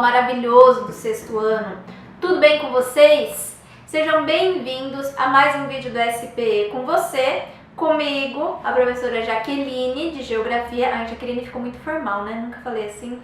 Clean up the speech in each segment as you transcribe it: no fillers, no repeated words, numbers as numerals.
pessoal maravilhoso do sexto ano, tudo bem com vocês? Sejam bem-vindos a mais um vídeo do SPE com você, comigo, a professora Jaqueline de Geografia. Ai, Jaqueline ficou muito formal, né? Nunca falei assim.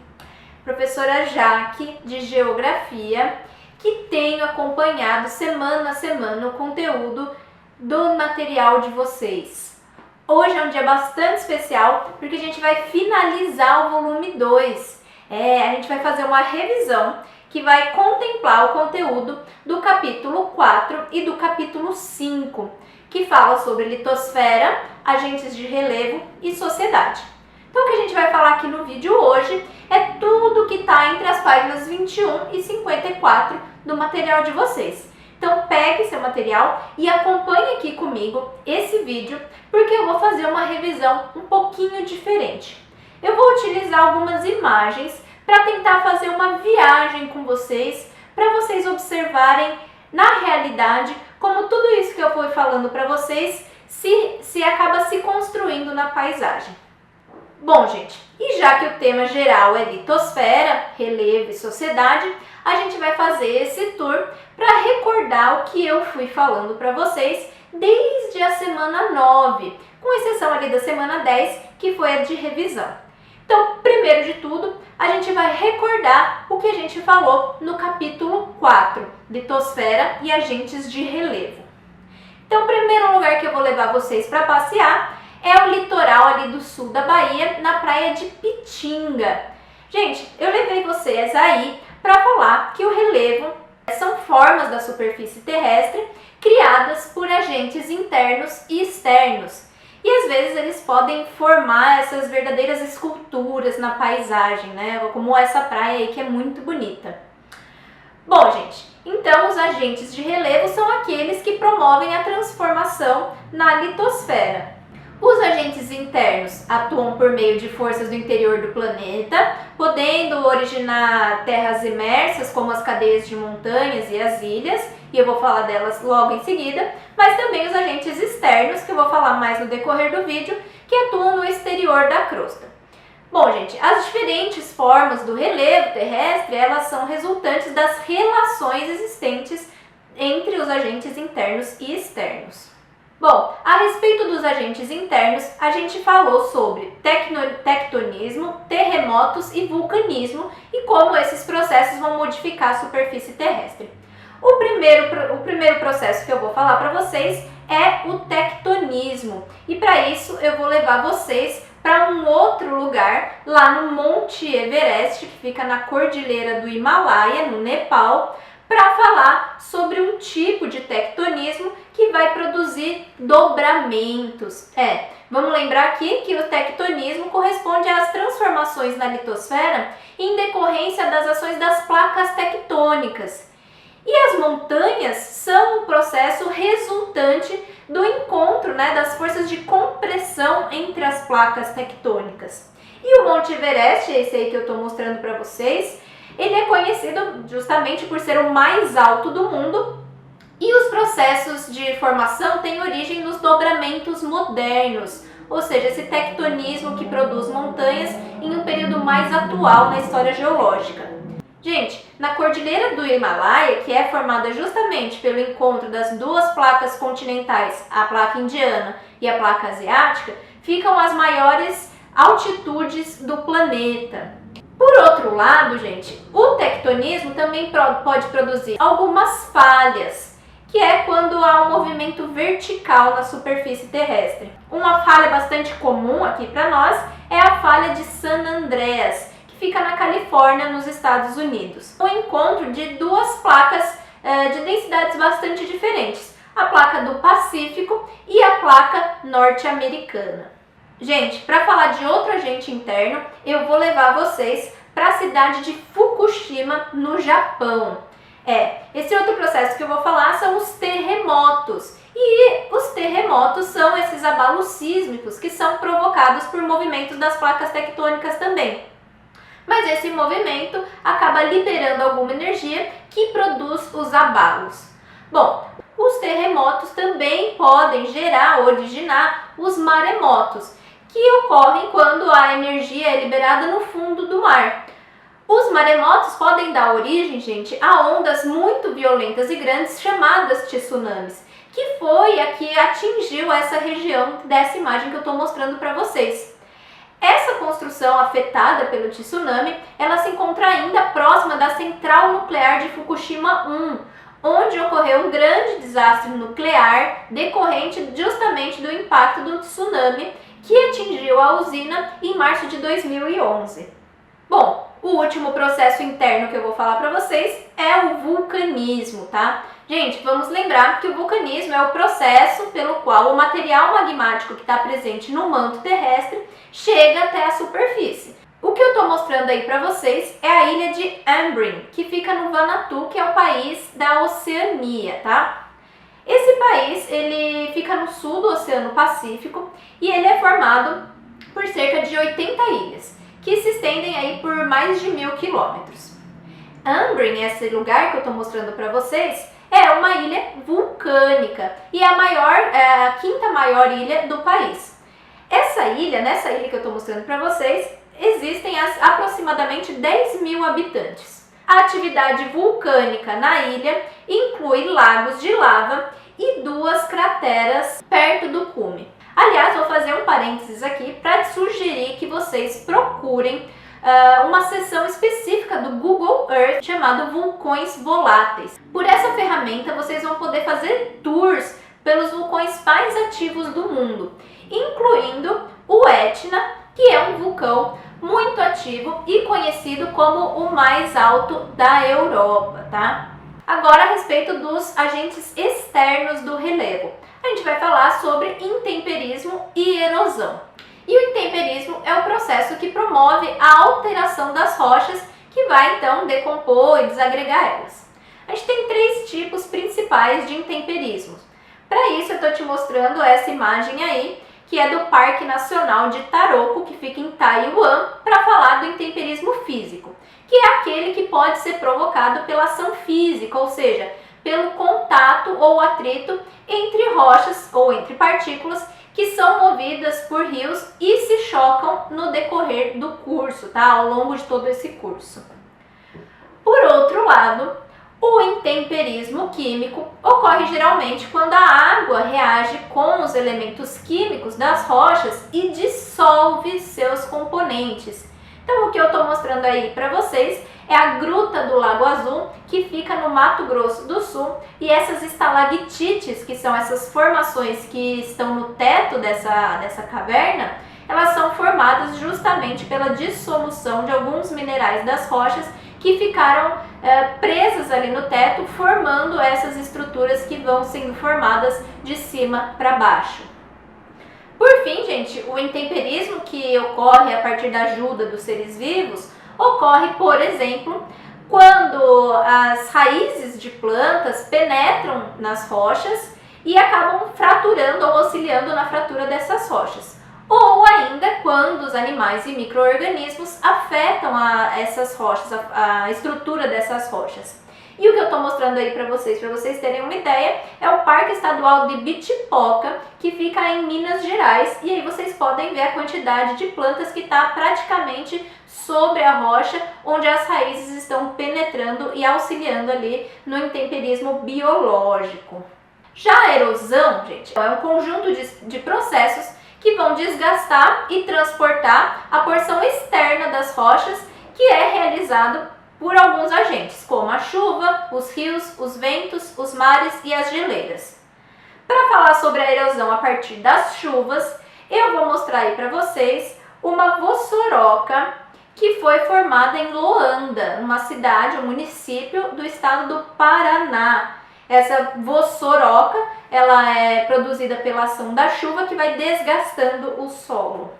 Professora Jaque de Geografia, que tenho acompanhado semana a semana o conteúdo do material de vocês. Hoje é um dia bastante especial porque a gente vai finalizar o volume 2. A gente vai fazer uma revisão que vai contemplar o conteúdo do capítulo 4 e do capítulo 5, que fala sobre litosfera, agentes de relevo e sociedade. Então o que a gente vai falar aqui no vídeo hoje é tudo que está entre as páginas 21 e 54 do material de vocês. Então pegue seu material e acompanhe aqui comigo esse vídeo, porque eu vou fazer uma revisão um pouquinho diferente. Eu vou utilizar algumas imagens para tentar fazer uma viagem com vocês, para vocês observarem na realidade como tudo isso que eu fui falando para vocês se acaba se construindo na paisagem. Bom, gente, e já que o tema geral é litosfera, relevo e sociedade, a gente vai fazer esse tour para recordar o que eu fui falando para vocês desde a semana 9, com exceção ali da semana 10, que foi a de revisão. Então, primeiro de tudo, a gente vai recordar o que a gente falou no capítulo 4, litosfera e agentes de relevo. Então, o primeiro lugar que eu vou levar vocês para passear é o litoral ali do sul da Bahia, na praia de Pitinga. Gente, eu levei vocês aí para falar que o relevo são formas da superfície terrestre criadas por agentes internos e externos. E às vezes eles podem formar essas verdadeiras esculturas na paisagem, né? Como essa praia aí que é muito bonita. Bom, gente, então os agentes de relevo são aqueles que promovem a transformação na litosfera. Os agentes internos atuam por meio de forças do interior do planeta, podendo originar terras imersas, como as cadeias de montanhas e as ilhas, e eu vou falar delas logo em seguida, mas também os agentes externos, que eu vou falar mais no decorrer do vídeo, que atuam no exterior da crosta. Bom, gente, as diferentes formas do relevo terrestre, elas são resultantes das relações existentes entre os agentes internos e externos. Bom, a respeito dos agentes internos, a gente falou sobre tectonismo, terremotos e vulcanismo e como esses processos vão modificar a superfície terrestre. O primeiro processo que eu vou falar para vocês é o tectonismo. E para isso eu vou levar vocês para um outro lugar, lá no Monte Everest, que fica na Cordilheira do Himalaia, no Nepal, para falar sobre um tipo de tectonismo que vai produzir dobramentos. Vamos lembrar aqui que o tectonismo corresponde às transformações na litosfera em decorrência das ações das placas tectônicas. E as montanhas são um processo resultante do encontro, das forças de compressão entre as placas tectônicas. E o Monte Everest, esse aí que eu estou mostrando para vocês, ele é conhecido justamente por ser o mais alto do mundo e os processos de formação têm origem nos dobramentos modernos, ou seja, esse tectonismo que produz montanhas em um período mais atual na história geológica. Gente, na Cordilheira do Himalaia, que é formada justamente pelo encontro das duas placas continentais, a placa indiana e a placa asiática, ficam as maiores altitudes do planeta. Por outro lado, gente, o tectonismo também pode produzir algumas falhas, que é quando há um movimento vertical na superfície terrestre. Uma falha bastante comum aqui para nós é a falha de San Andreas, que fica na Califórnia, nos Estados Unidos. O encontro de duas placas de densidades bastante diferentes, a placa do Pacífico e a placa norte-americana. Gente, para falar de outro agente interno, eu vou levar vocês para a cidade de Fukushima, no Japão. Esse outro processo que eu vou falar são os terremotos. E os terremotos são esses abalos sísmicos que são provocados por movimentos das placas tectônicas também. Mas esse movimento acaba liberando alguma energia que produz os abalos. Bom, os terremotos também podem originar os maremotos, que ocorrem quando a energia é liberada no fundo do mar. Os maremotos podem dar origem, gente, a ondas muito violentas e grandes chamadas tsunamis, que foi a que atingiu essa região dessa imagem que eu estou mostrando para vocês. Essa construção afetada pelo tsunami, ela se encontra ainda próxima da central nuclear de Fukushima 1, onde ocorreu um grande desastre nuclear decorrente justamente do impacto do tsunami que atingiu a usina em março de 2011. Bom, o último processo interno que eu vou falar para vocês é o vulcanismo, tá? Gente, vamos lembrar que o vulcanismo é o processo pelo qual o material magmático que está presente no manto terrestre chega até a superfície. O que eu estou mostrando aí para vocês é a ilha de Ambrym, que fica no Vanuatu, que é o país da Oceania, tá? Esse país, ele fica no sul do Oceano Pacífico e ele é formado por cerca de 80 ilhas, que se estendem aí por mais de 1.000 quilômetros. Ambrym, esse lugar que eu estou mostrando para vocês, é uma ilha vulcânica e a quinta maior ilha do país. Nessa ilha que eu estou mostrando para vocês, existem aproximadamente 10.000 habitantes. A atividade vulcânica na ilha inclui lagos de lava e 2 crateras perto do cume. Aliás, vou fazer um parênteses aqui para sugerir que vocês procurem uma seção específica do Google Earth chamada Vulcões Voláteis. Por essa ferramenta, vocês vão poder fazer tours pelos vulcões mais ativos do mundo, incluindo o Etna, que é um vulcão muito ativo e conhecido como o mais alto da Europa, tá? Agora, a respeito dos agentes externos do relevo. A gente vai falar sobre intemperismo e erosão. E o intemperismo é o processo que promove a alteração das rochas, que vai então decompor e desagregar elas. A gente tem 3 tipos principais de intemperismo. Para isso, eu estou te mostrando essa imagem aí, que é do Parque Nacional de Taroko, que fica em Taiwan, para falar do intemperismo físico, que é aquele que pode ser provocado pela ação física, ou seja, pelo contato ou atrito entre rochas ou entre partículas que são movidas por rios e se chocam no decorrer do curso, tá? Ao longo de todo esse curso. Por outro lado, o intemperismo químico ocorre geralmente quando a água reage com os elementos químicos das rochas e dissolve seus componentes. Então, o que eu estou mostrando aí para vocês é a Gruta do Lago Azul, que fica no Mato Grosso do Sul, e essas estalactites, que são essas formações que estão no teto dessa caverna, elas são formadas justamente pela dissolução de alguns minerais das rochas que ficaram presas ali no teto, formando essas estruturas que vão sendo formadas de cima para baixo. Por fim, gente, o intemperismo, que ocorre a partir da ajuda dos seres vivos, ocorre, por exemplo, quando as raízes de plantas penetram nas rochas e acabam fraturando ou auxiliando na fratura dessas rochas. Ou ainda quando os animais e micro-organismos afetam essas rochas, a estrutura dessas rochas. E o que eu estou mostrando aí para vocês terem uma ideia, é o Parque Estadual de Bitipoca, que fica em Minas Gerais, e aí vocês podem ver a quantidade de plantas que está praticamente sobre a rocha, onde as raízes estão penetrando e auxiliando ali no intemperismo biológico. Já a erosão, gente, é um conjunto de processos que vão desgastar e transportar a porção externa das rochas, que é realizado por alguns agentes, como a chuva, os rios, os ventos, os mares e as geleiras. Para falar sobre a erosão a partir das chuvas, eu vou mostrar aí para vocês uma vossoroca que foi formada em Loanda, uma cidade, um município do estado do Paraná. Essa vossoroca, ela é produzida pela ação da chuva, que vai desgastando o solo.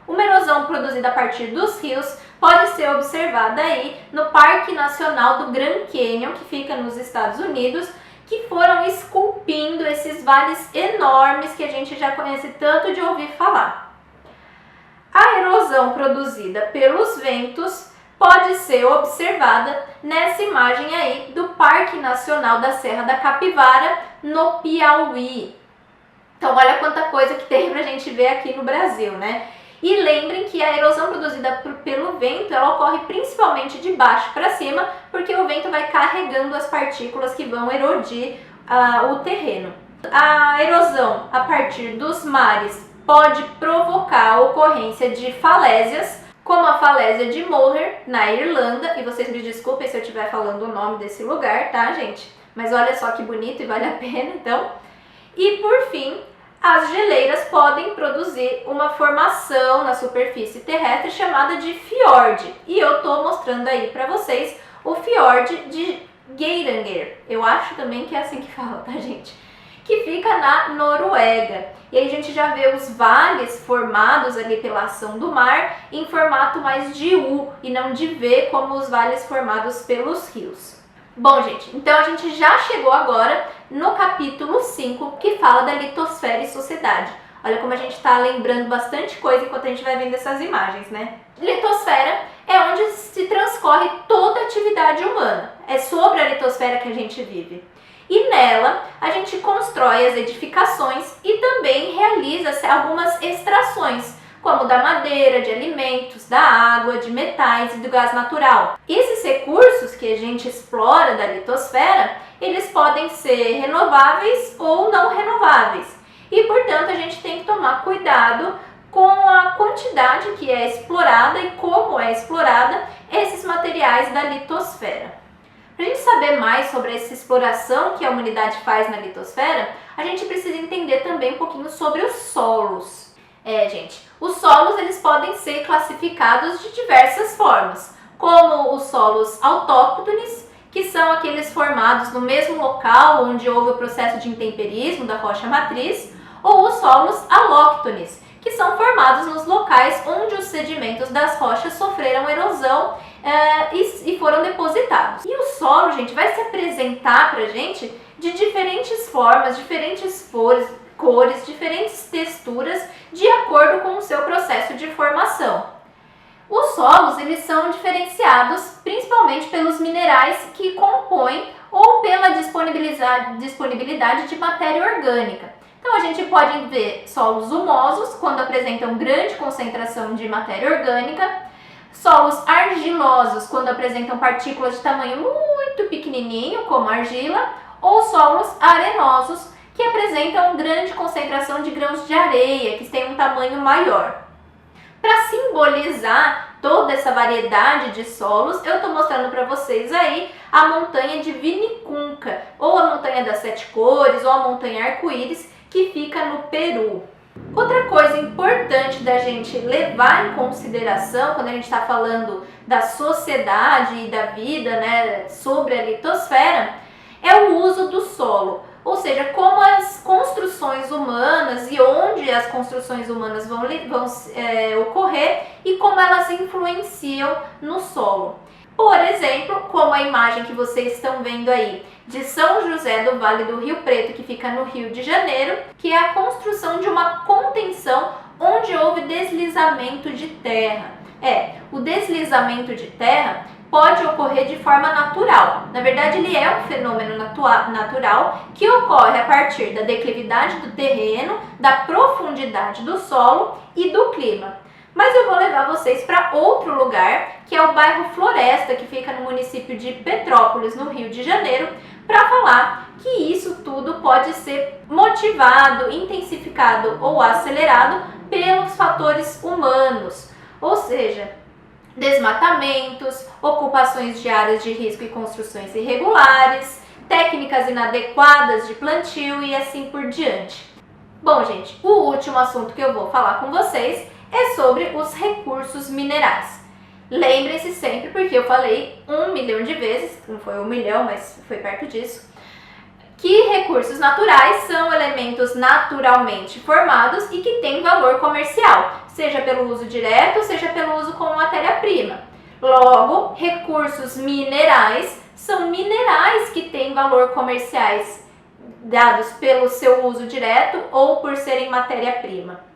Uma erosão produzida a partir dos rios pode ser observada aí no Parque Nacional do Grand Canyon, que fica nos Estados Unidos, que foram esculpindo esses vales enormes que a gente já conhece tanto de ouvir falar. A erosão produzida pelos ventos pode ser observada nessa imagem aí do Parque Nacional da Serra da Capivara, no Piauí. Então olha quanta coisa que tem pra gente ver aqui no Brasil, né? E lembrem que a erosão produzida pelo vento, ela ocorre principalmente de baixo para cima, porque o vento vai carregando as partículas que vão erodir o terreno. A erosão a partir dos mares pode provocar a ocorrência de falésias, como a falésia de Moher, na Irlanda, e vocês me desculpem se eu estiver falando o nome desse lugar, tá, gente? Mas olha só que bonito e vale a pena, então. E por fim, as geleiras podem produzir uma formação na superfície terrestre chamada de fiord. E eu tô mostrando aí para vocês o fiord de Geiranger. Eu acho também que é assim que fala, tá, gente? Que fica na Noruega. E aí a gente já vê os vales formados ali pela ação do mar em formato mais de U e não de V, como os vales formados pelos rios. Bom, gente, então a gente já chegou agora no capítulo 5, que fala da litosfera e sociedade. Olha como a gente está lembrando bastante coisa enquanto a gente vai vendo essas imagens, né? Litosfera é onde se transcorre toda a atividade humana. É sobre a litosfera que a gente vive. E nela a gente constrói as edificações e também realiza algumas extrações, como da madeira, de alimentos, da água, de metais e do gás natural. Esses recursos que a gente explora da litosfera, eles podem ser renováveis ou não renováveis. E, portanto, a gente tem que tomar cuidado com a quantidade que é explorada e como é explorada esses materiais da litosfera. Para a gente saber mais sobre essa exploração que a humanidade faz na litosfera, a gente precisa entender também um pouquinho sobre os solos. Gente, os solos eles podem ser classificados de diversas formas, como os solos autóctones, que são aqueles formados no mesmo local onde houve o processo de intemperismo da rocha matriz, ou os solos alóctones, que são formados nos locais onde os sedimentos das rochas sofreram erosão e foram depositados. E o solo, gente, vai se apresentar para a gente de diferentes formas, diferentes cores, diferentes texturas, de acordo com o seu processo de formação. Os solos eles são diferenciados principalmente pelos minerais que compõem ou pela disponibilidade de matéria orgânica. Então a gente pode ver solos humosos, quando apresentam grande concentração de matéria orgânica, solos argilosos, quando apresentam partículas de tamanho muito pequenininho, como argila, ou solos arenosos, que apresentam grande concentração de grãos de areia, que têm um tamanho maior. Para simbolizar toda essa variedade de solos, eu estou mostrando para vocês aí a montanha de Vinicunca, ou a montanha das 7 cores, ou a montanha arco-íris, que fica no Peru. Outra coisa importante da gente levar em consideração quando a gente está falando da sociedade e da vida, né, sobre a litosfera, é o uso do solo. Ou seja, como as construções humanas e onde as construções humanas vão ocorrer e como elas influenciam no solo. Por exemplo, como a imagem que vocês estão vendo aí de São José do Vale do Rio Preto, que fica no Rio de Janeiro, que é a construção de uma contenção onde houve deslizamento de terra. O deslizamento de terra pode ocorrer de forma natural. Na verdade, ele é um fenômeno natural que ocorre a partir da declividade do terreno, da profundidade do solo e do clima. Mas eu vou levar vocês para outro lugar, que é o bairro Floresta, que fica no município de Petrópolis, no Rio de Janeiro, para falar que isso tudo pode ser motivado, intensificado ou acelerado pelos fatores humanos, ou seja, desmatamentos, ocupações de áreas de risco e construções irregulares, técnicas inadequadas de plantio e assim por diante. Bom, gente, o último assunto que eu vou falar com vocês é sobre os recursos minerais. Lembrem-se sempre, porque eu falei 1 milhão de vezes, não foi 1 milhão, mas foi perto disso, que recursos naturais são elementos naturalmente formados e que têm valor comercial, seja pelo uso direto, seja pelo uso como matéria-prima. Logo, recursos minerais são minerais que têm valor comerciais dados pelo seu uso direto ou por serem matéria-prima.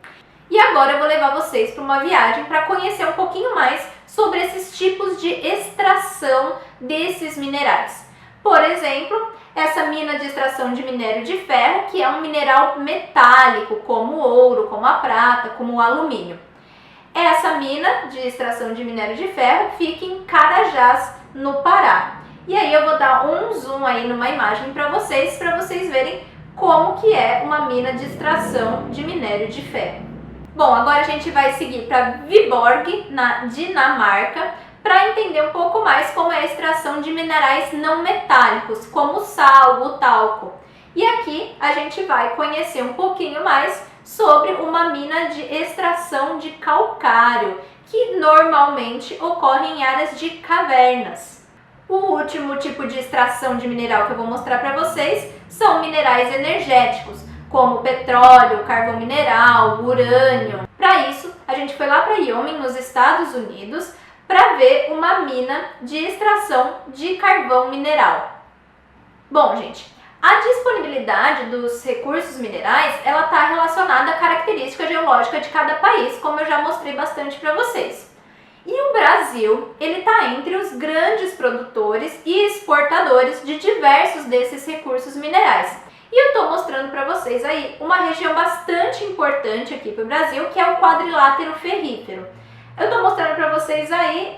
E agora eu vou levar vocês para uma viagem para conhecer um pouquinho mais sobre esses tipos de extração desses minerais. Por exemplo, essa mina de extração de minério de ferro, que é um mineral metálico, como o ouro, como a prata, como o alumínio. Essa mina de extração de minério de ferro fica em Carajás, no Pará. E aí eu vou dar um zoom aí numa imagem para vocês verem como que é uma mina de extração de minério de ferro. Bom, agora a gente vai seguir para Viborg, na Dinamarca, para entender um pouco mais como é a extração de minerais não metálicos, como o sal, o talco. E aqui a gente vai conhecer um pouquinho mais sobre uma mina de extração de calcário, que normalmente ocorre em áreas de cavernas. O último tipo de extração de mineral que eu vou mostrar para vocês são minerais energéticos, como petróleo, carvão mineral, urânio. Para isso, a gente foi lá para Wyoming, nos Estados Unidos, para ver uma mina de extração de carvão mineral. Bom, gente, a disponibilidade dos recursos minerais, ela está relacionada à característica geológica de cada país, como eu já mostrei bastante para vocês. E o Brasil, ele está entre os grandes produtores e exportadores de diversos desses recursos minerais. E eu estou mostrando para vocês aí uma região bastante importante aqui para o Brasil, que é o quadrilátero ferrífero. Eu estou mostrando para vocês aí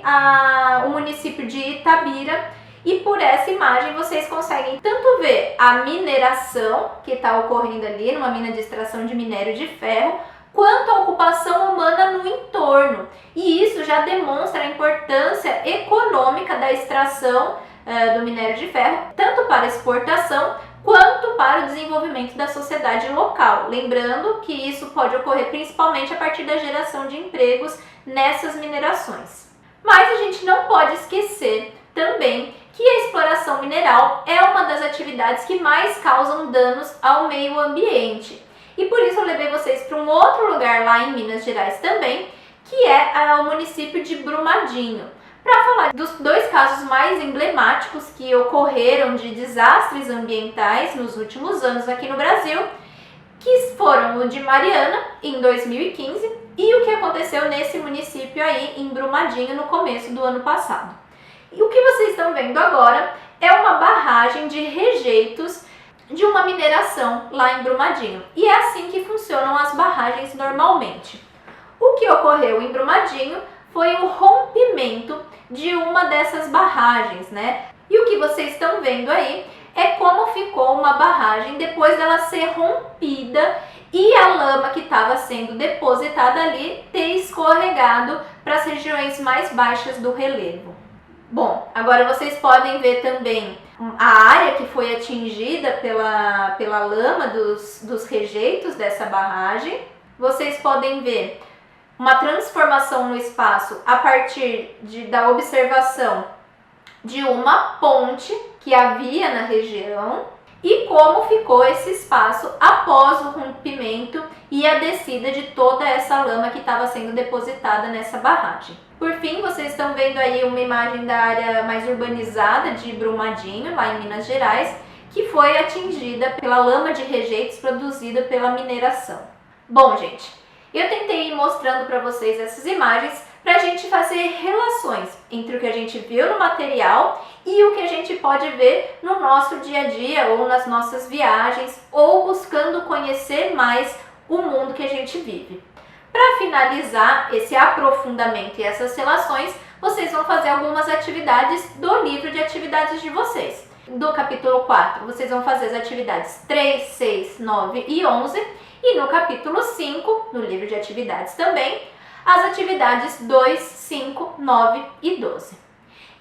o município de Itabira, e por essa imagem vocês conseguem tanto ver a mineração que está ocorrendo ali, numa mina de extração de minério de ferro, quanto a ocupação humana no entorno. E isso já demonstra a importância econômica da extração do minério de ferro, tanto para exportação quanto para o desenvolvimento da sociedade local. Lembrando que isso pode ocorrer principalmente a partir da geração de empregos nessas minerações. Mas a gente não pode esquecer também que a exploração mineral é uma das atividades que mais causam danos ao meio ambiente. E por isso eu levei vocês para um outro lugar lá em Minas Gerais também, que é o município de Brumadinho, para falar dos dois casos mais emblemáticos que ocorreram de desastres ambientais nos últimos anos aqui no Brasil, que foram o de Mariana, em 2015, e o que aconteceu nesse município aí, em Brumadinho, no começo do ano passado. E o que vocês estão vendo agora é uma barragem de rejeitos de uma mineração lá em Brumadinho. E é assim que funcionam as barragens normalmente. O que ocorreu em Brumadinho foi o rompimento de uma dessas barragens, né? E o que vocês estão vendo aí é como ficou uma barragem depois dela ser rompida e a lama que estava sendo depositada ali ter escorregado para as regiões mais baixas do relevo. Bom, agora vocês podem ver também a área que foi atingida pela lama dos rejeitos dessa barragem. Vocês podem ver uma transformação no espaço a partir da observação de uma ponte que havia na região e como ficou esse espaço após o rompimento e a descida de toda essa lama que estava sendo depositada nessa barragem. Por fim, vocês estão vendo aí uma imagem da área mais urbanizada de Brumadinho, lá em Minas Gerais, que foi atingida pela lama de rejeitos produzida pela mineração. Bom, gente, eu tentei ir mostrando para vocês essas imagens para a gente fazer relações entre o que a gente viu no material e o que a gente pode ver no nosso dia a dia ou nas nossas viagens ou buscando conhecer mais o mundo que a gente vive. Para finalizar esse aprofundamento e essas relações, vocês vão fazer algumas atividades do livro de atividades de vocês. Do capítulo 4, vocês vão fazer as atividades 3, 6, 9 e 11. E no capítulo 5, no livro de atividades também, as atividades 2, 5, 9 e 12.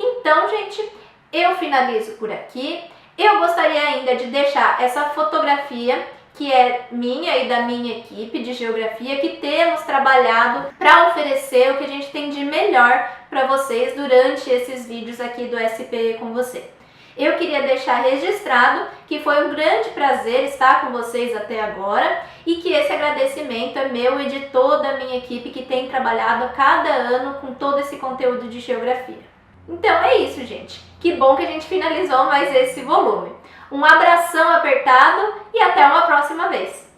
Então, gente, eu finalizo por aqui. Eu gostaria ainda de deixar essa fotografia que é minha e da minha equipe de geografia, que temos trabalhado para oferecer o que a gente tem de melhor para vocês durante esses vídeos aqui do SPE com você. Eu queria deixar registrado que foi um grande prazer estar com vocês até agora e que esse agradecimento é meu e de toda a minha equipe que tem trabalhado a cada ano com todo esse conteúdo de geografia. Então é isso, gente. Que bom que a gente finalizou mais esse volume. Um abração apertado e até uma próxima vez!